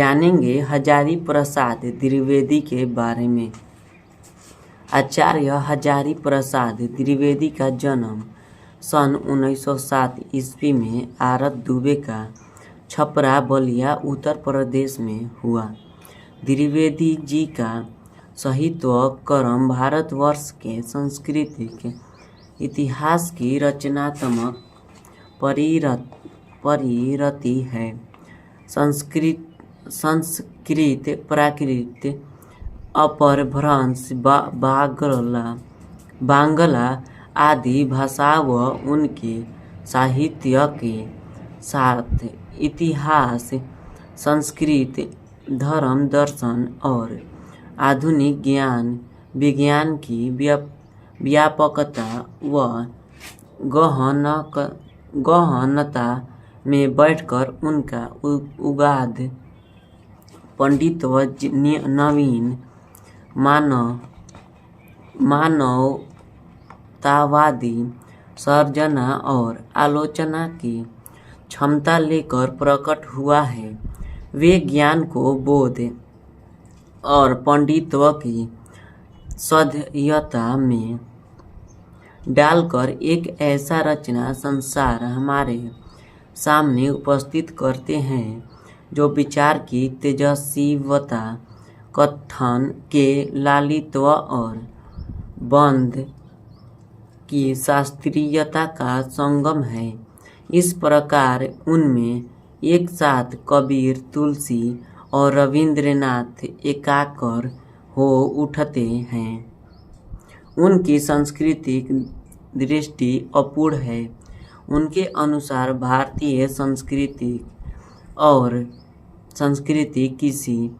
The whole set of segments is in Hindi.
जानेंगे हजारी प्रसाद द्विवेदी के बारे में। आचार्य हजारी प्रसाद द्विवेदी का जन्म सन 1907 ईस्वी में आरत दुबे का छपरा बलिया उत्तर प्रदेश में हुआ। द्विवेदी जी का साहित्य कर्म भारतवर्ष के सांस्कृतिक इतिहास की रचनात्मक परिरति है। संस्कृत प्राकृत अपभ्रंश बांग्ला आदि भाषा व उनके साहित्य के साथ इतिहास, संस्कृत, धर्म, दर्शन और आधुनिक ज्ञान विज्ञान की व्यापकता व गहनता में बैठकर उनका उगाध पंडित्व नवीन मानवतावादी सर्जना और आलोचना की क्षमता लेकर प्रकट हुआ है। वे ज्ञान को बोध और पंडित्व की सभ्यता में डालकर एक ऐसा रचना संसार हमारे सामने उपस्थित करते हैं जो विचार की तेजस्वीता, कथन के लालित्व और बंध की शास्त्रीयता का संगम है। इस प्रकार उनमें एक साथ कबीर, तुलसी और रविंद्रनाथ एकाकार हो उठते हैं। उनकी सांस्कृतिक दृष्टि अपूर्ण है। उनके अनुसार भारतीय संस्कृति किसी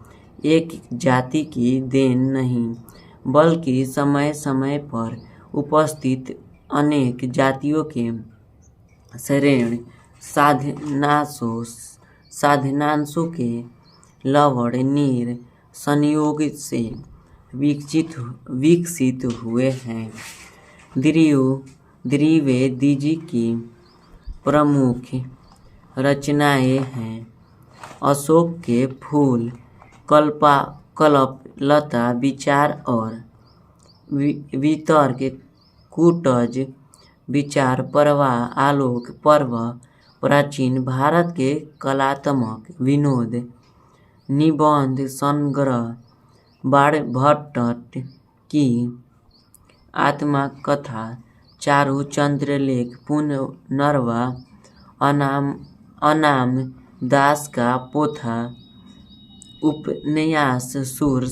एक जाति की देन नहीं, बल्कि समय समय पर उपस्थित अनेक जातियों के श्रेष्ठ साधनांशों के लवण नीर संयोग से विकसित हुए हैं। द्विवेदी जी की प्रमुख रचनाएं हैं अशोक के फूल, कल्प लता, विचार और वितर्क, कुटज, विचार प्रवाह, आलोक पर्व, प्राचीन भारत के कलात्मक विनोद, निबंध संग्रह, बाणभट्ट की आत्मकथा, चारु चंद्रलेख, पुनर्वा, अनाम दास का पोथा, उपन्यास, सुर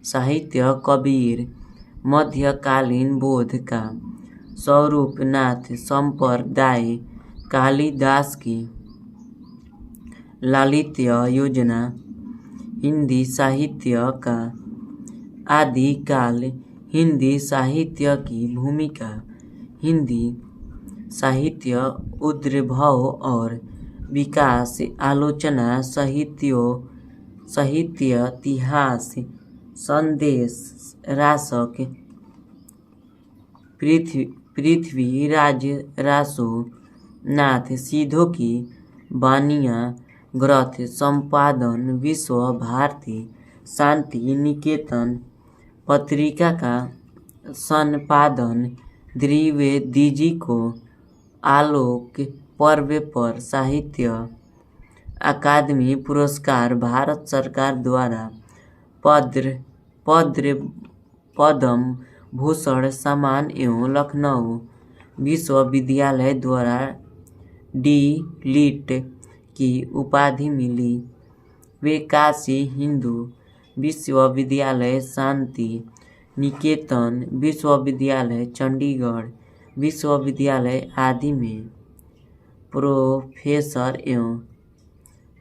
साहित्य, कबीर, मध्यकालीन बोध का स्वरूप नाथ संप्रदाय, कालिदास की लालित्य योजना, हिंदी साहित्य का आदिकाल, हिंदी साहित्य की भूमिका, हिंदी साहित्य उद्भव और विकास, आलोचना, साहित्य इतिहास, संदेश राशक, पृथ्वीराज रासो नाथ सीधो की वानियाँ, ग्रंथ संपादन, विश्व भारती शांति निकेतन पत्रिका का संपादन, द्विवेदी जी को आलोक पर्व पर साहित्य अकादमी पुरस्कार, भारत सरकार द्वारा पद्म भूषण सम्मान एवं लखनऊ विश्वविद्यालय द्वारा डी.लिट की उपाधि मिली। वे काशी हिंदू विश्वविद्यालय, शांति निकेतन विश्वविद्यालय, चंडीगढ़ विश्वविद्यालय आदि में प्रोफेसर एवं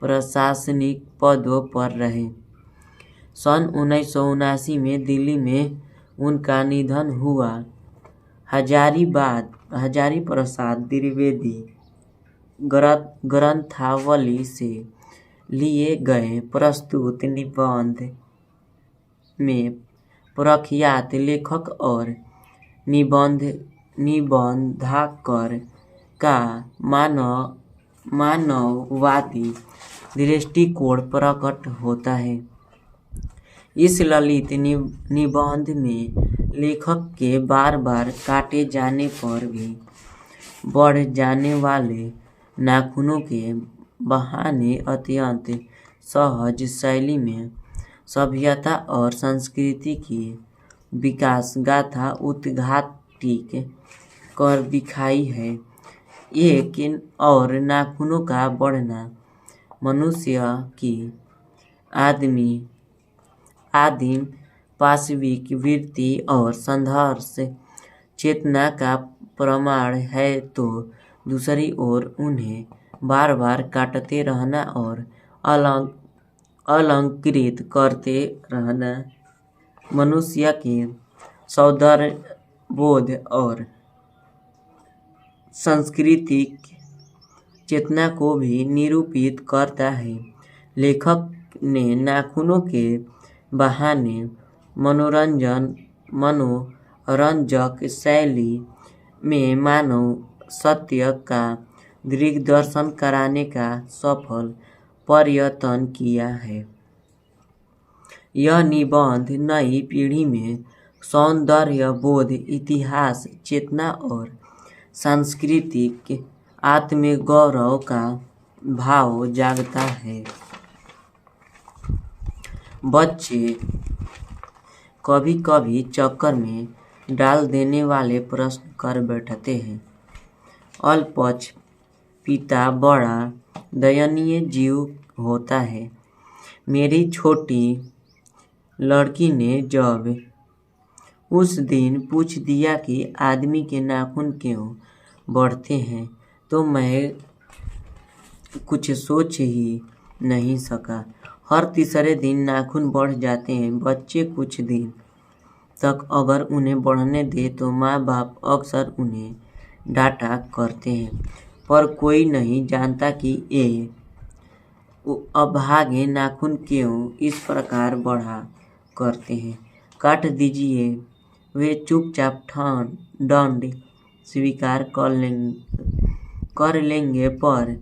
प्रशासनिक पदों पर रहे। सन 1979 में दिल्ली में उनका निधन हुआ। हजारी प्रसाद द्विवेदी ग्रंथावली से लिए गए प्रस्तुत निबंध में प्रख्यात लेखक और निबंधकार का मानववादी दृष्टिकोण प्रकट होता है। इस ललित निबंध में लेखक के बार बार काटे जाने पर भी बढ़ जाने वाले नाखूनों के बहाने अत्यंत सहज शैली में सभ्यता और संस्कृति की विकास गाथा उद्घाटित कर दिखाई है। एक और नाखूनों का बढ़ना मनुष्य की आदिम पाशविक वृत्ति और संघर्ष चेतना का प्रमाण है, तो दूसरी ओर उन्हें बार बार काटते रहना और अलंकृत करते रहना मनुष्य के सौंदर्यबोध और सांस्कृतिक चेतना को भी निरूपित करता है। लेखक ने नाखूनों के बहाने मनोरंजक शैली में मानव सत्य का दिग्दर्शन कराने का सफल प्रयत्न किया है। यह निबंध नई पीढ़ी में सौंदर्यबोध, इतिहास चेतना और सांस्कृतिक आत्मगौरव का भाव जागता है। बच्चे कभी कभी चक्कर में डाल देने वाले प्रश्न कर बैठते हैं। अल्पच पिता बड़ा दयनीय जीव होता है। मेरी छोटी लड़की ने जब उस दिन पूछ दिया कि आदमी के नाखून क्यों बढ़ते हैं, तो मैं कुछ सोच ही नहीं सका। हर तीसरे दिन नाखून बढ़ जाते हैं। बच्चे कुछ दिन तक अगर उन्हें बढ़ने दे तो माँ बाप अक्सर उन्हें डांटा करते हैं, पर कोई नहीं जानता कि ये अभागे नाखून क्यों इस प्रकार बढ़ा करते हैं। काट दीजिए, वे चुपचाप दंड स्वीकार कर लेंगे, पर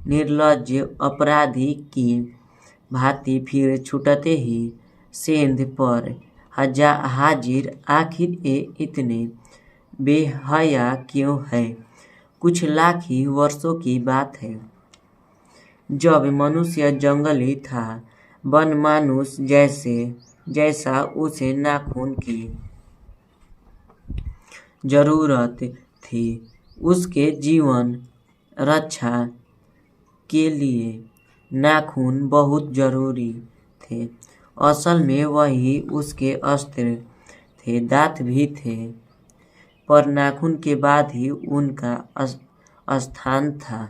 निर्लज्ज अपराधी की भांति फिर छूटते ही सेंध पर हाजिर। आखिर ये इतने बेहया क्यों है? कुछ लाख ही वर्षों की बात है, जब मनुष्य जंगली था। वनमानुष जैसा उसे नाखून की जरूरत थी। उसके जीवन रक्षा के लिए नाखून बहुत जरूरी थे। असल में वही उसके अस्त्र थे। दांत भी थे, पर नाखून के बाद ही उनका स्थान था।